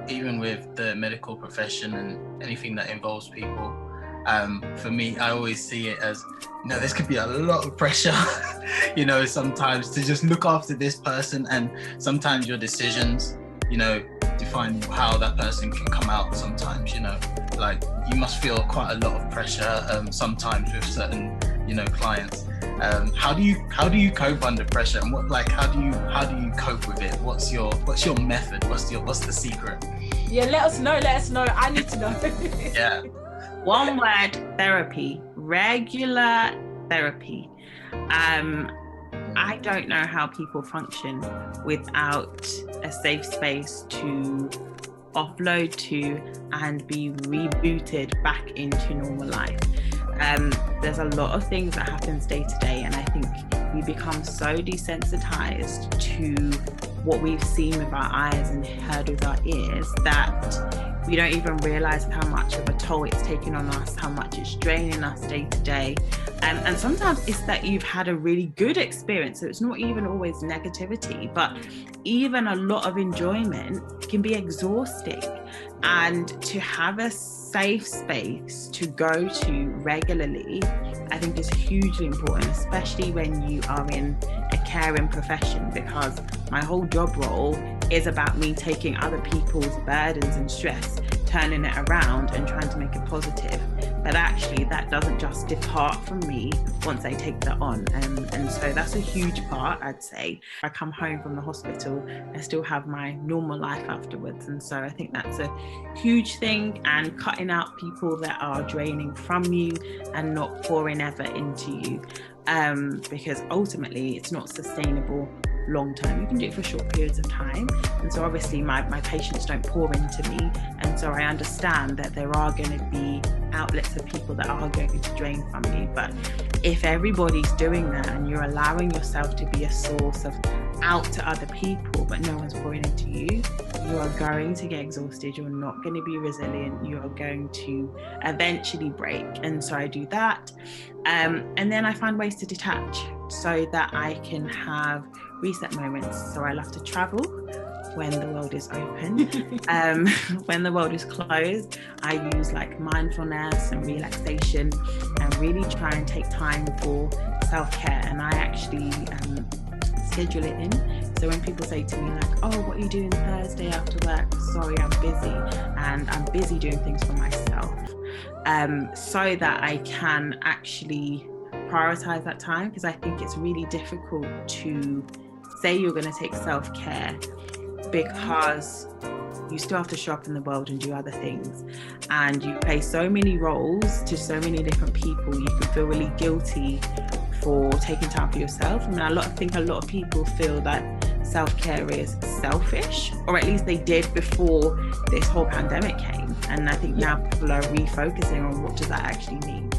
even with the medical profession and anything that involves people, for me, I always see it as, this could be a lot of pressure, sometimes to just look after this person, and sometimes your decisions, define how that person can come out sometimes, like you must feel quite a lot of pressure sometimes with certain, clients. How do you cope under pressure, and how do you cope with it? What's your method? What's the secret? Yeah, let us know. I need to know. Yeah. One word: therapy. Regular therapy. I don't know how people function without a safe space to offload to and be rebooted back into normal life. There's a lot of things that happens day to day, and I think we become so desensitized to what we've seen with our eyes and heard with our ears that we don't even realize how much of a toll it's taking on us, how much it's draining us day to day. And sometimes it's that you've had a really good experience, so it's not even always negativity, but even a lot of enjoyment can be exhausting. And to have a safe space to go to regularly, I think is hugely important, especially when you are in a caring profession, because my whole job role is about me taking other people's burdens and stress, turning it around and trying to make it positive. But actually that doesn't just depart from me once I take that on. And so that's a huge part, I'd say. I come home from the hospital, I still have my normal life afterwards. And so I think that's a huge thing, and cutting out people that are draining from you and not pouring ever into you. Because ultimately it's not sustainable long term. You can do it for short periods of time. And so obviously my patients don't pour into me. And so I understand that there are going to be outlets of people that are going to drain from you. But if everybody's doing that and you're allowing yourself to be a source of out to other people, but no one's pouring into you, you are going to get exhausted. You're not going to be resilient. You are going to eventually break. And so I do that. And then I find ways to detach so that I can have reset moments. So I love to travel when the world is open. When the world is closed, I use like mindfulness and relaxation and really try and take time for self-care. And I actually schedule it in. So when people say to me like, oh, what are you doing Thursday after work? Sorry, I'm busy. And I'm busy doing things for myself. So that I can actually prioritize that time, because I think it's really difficult to say you're going to take self-care because you still have to show up in the world and do other things, and you play so many roles to so many different people. You can feel really guilty for taking time for yourself. I mean, I think a lot of people feel that self-care is selfish, or at least they did before this whole pandemic came. And I think now people are refocusing on what does that actually mean.